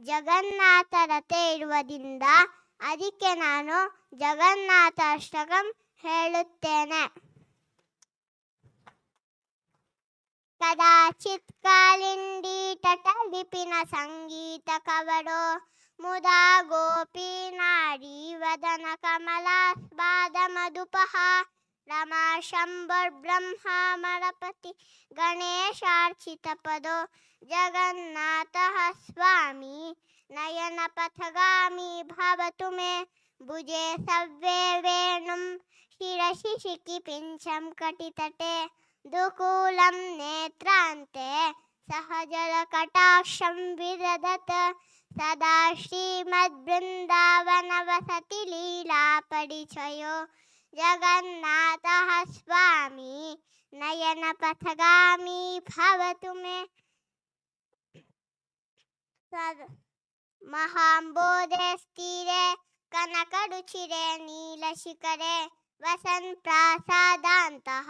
ಜಗನ್ನಾಥ ರಥೆ ಇರುವುದರಿಂದ ಅದಕ್ಕೆ ನಾನು ಜಗನ್ನಾಥ ಅಷ್ಟಕಂ ಹೇಳುತ್ತೇನೆ. ಕದಾಚಿತ್ ಕಾಲಿಂದಿ ತಟಲಿಪಿನ ಸಂಗೀತ ಕವಡೋ ಮುದಾ ಗೋಪಿ ನಾಡಿ ವದನ ಕಮಲಾಸ್ವಾದ ಮಧುಪಹ ರಮಾ ಶಂಭುರ್ಬ್ರಹ್ಮ ಮರಪತಿ ಗಣೇಶಾರ್ಚಿತ ಪದೋ ಜಗನ್ನಾಥ ಸ್ವಾಮಿ ನಯನ ಪಥಗಾಮಿ ಭವತು ಮೇ ಭುಜೆ ಸವ್ಯೆ ವೇಣುಂ ಶಿರಸಿ ಶಿಖಿ ಪಿಂಚಂ ಕಟಿತಟೆ ದುಕೂಲಂ ನೇತ್ರಾಂತೆ ಸಹಜಲ ಕಟಾಕ್ಷಂ ವಿದಧತ ಸದಾ ಶ್ರೀಮದ್ ಬೃಂದಾವನ ವಸತಿ ಲೀಲಾ ಪರಿಚಯೋ ಜಗನ್ನಾಥ ಸ್ವಾಮಿ ನಯನ ಪಥಗಾಮಿ ಭವತು ಮೇ. ಮಹಾಂಬೋಧೆ ಸ್ಥಿರೆ ಕನಕರುಚಿರೆ ನೀಲಶಿಖರೆ ವಸನ್ ಪ್ರಾಸಾದಾಂತಃ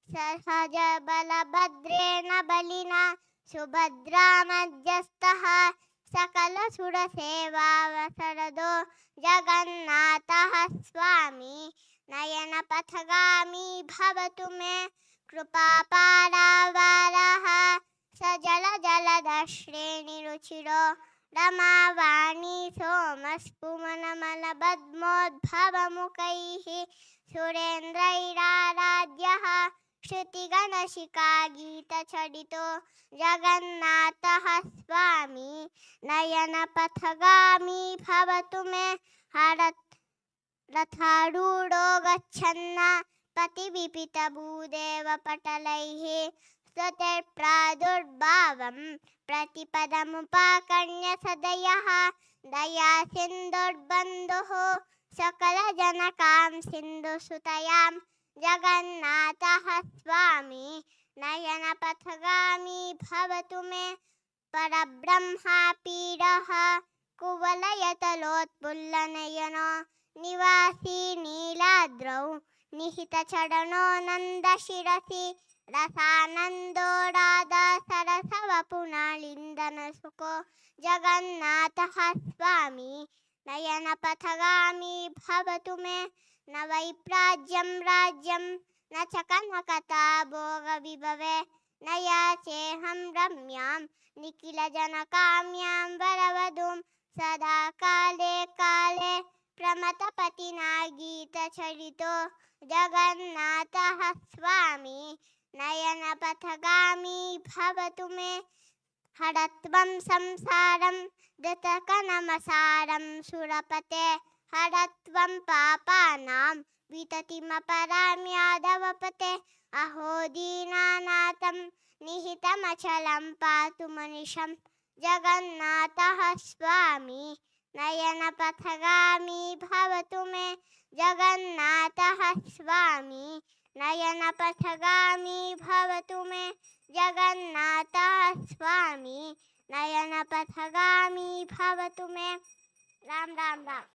ಸಹಜ ಬಲಭದ್ರೇಣ ಬಲಿನ ಸುಭದ್ರಾ ಮಧ್ಯಸ್ಥಃ ಸಕಲ ಸುರ ಸೇವಾವಸರದೋ ಜಗನ್ನಾಥ ಸ್ವಾಮಿ ನಯನ ಪಥಗಾಮಿ ಭವತು ಮೇ. ಕೃಪಾಪಾರಾವಾರಃ ಸಜಲ ಜಲದ ಶ್ರೇಣಿ ರುಚಿರೋ ರಮಾವಾಣಿ ಸೋಮಸ್ಪುಮನಮಲ ಪದ್ಮೋದ್ಭವ ಮುಖೈಃ ಸುರೇಂದ್ರೈರಾರಾಧ್ಯಃ ಶ್ರುತಿಗಣಶಿಖಾ ಗೀತ ಚಡಿತೋ ಜಗನ್ನಾಥ ಸ್ವಾಮಿ ನಯನ ಪಥಗಾಮಿ ಭವತು ಮೇ. ರಥಾರೂಢೋ ಗಚ್ಚನ್ನ ಪತಿವಿಪಿತ ಭೂದೇವ ಪಟಲೈಃ ಸ್ತುತಿರ್ಪ್ರಾದುರ್ಭಾವಂ ಪ್ರತಿಪದಮುಪಾಕರ್ಣ್ಯ ಸದಯಃ ದಯಾ ಸಿಂಧುರ್ಬಂಧುಃ ಸಕಲ ಜನಕಾಂ ಸಿಂಧು ಸುತಯಾಂ ಜಗನ್ನಾಥ ಸ್ವಾಮಿ ನಯನ ಪಥಗಾಮಿ ಭವತು ಮೇ. ಪರಬ್ರಹ್ಮ ಪೀಡಃ ಕುವಲಯತಲೋತ್ಫುಲ್ಲನಯನೋ ನಿವಾಸಿ ನೀಲಾದ್ರೌ ನಿಹಿತ ಚರಣೋ ನಂದ ಶಿರಸಿ ರಸಾನಂದೋಡಾದ ಸರಸವ ಪುನಾಳಿಂದನ ಸುಖೋ ಜಗನ್ನಾಥ ಸ್ವಾಮಿ ನಯನ ಪಥಗಾಮಿ ಭವತು ಮೇ. ನ ವೈಪ್ರಾಜ್ಯಂ ರಾಜ್ಯಂ ನ ಚ ಕನಕತಾ ಭೋಗ ವಿಭವೆ ನ ಯಾಚೇಹಂ ರಮ್ಯಾಂ ನಿಖಿಲ ಜನ ಕಾಮ್ಯಾಂ ವರವಧೂಂ ಸದಾ ಕಾಲೇ ಕಾಲೇ ಪ್ರಮಥಪತಿನಾ ಗೀತ ಚರಿತೋ ಜಗನ್ನಾಥ ಸ್ವಾಮಿ ನಯನ ಪಥಗಾಮಿ ಭವತು ಮೇ. ಹರತ್ವಂ ಸಂಸಾರಂ ಧೃತಕನಮಸಾರಂ ಸುರಪತೆ ಹರತ್ವಂ ಪಾಪಾನಾಂ ವಿತತಿಮಪರಾಂ ಯಾದವಪತೆ ಅಹೋ ದೀನಾನಾಥಂ ನಿಹಿತಮಚಲಂ ಪಾತು ಮನಿಷಂ ಜಗನ್ನಾಥ ಸ್ವಾಮಿ ನಯನ ಪಥಗಾಮಿ ಭವತು ಮೇ. ಜಗನ್ನಾಥ ಸ್ವಾಮಿ ನಯನ ಪಥಗಾಮಿ ಭವತು ಮೇ. ಜಗನ್ನಾಥ ಸ್ವಾಮಿ ನಯನ ಪಥಗಾಮಿ ಭವತು ಮೇ. ರಾಮ್ ರಾಮ್ ರಾಮ್.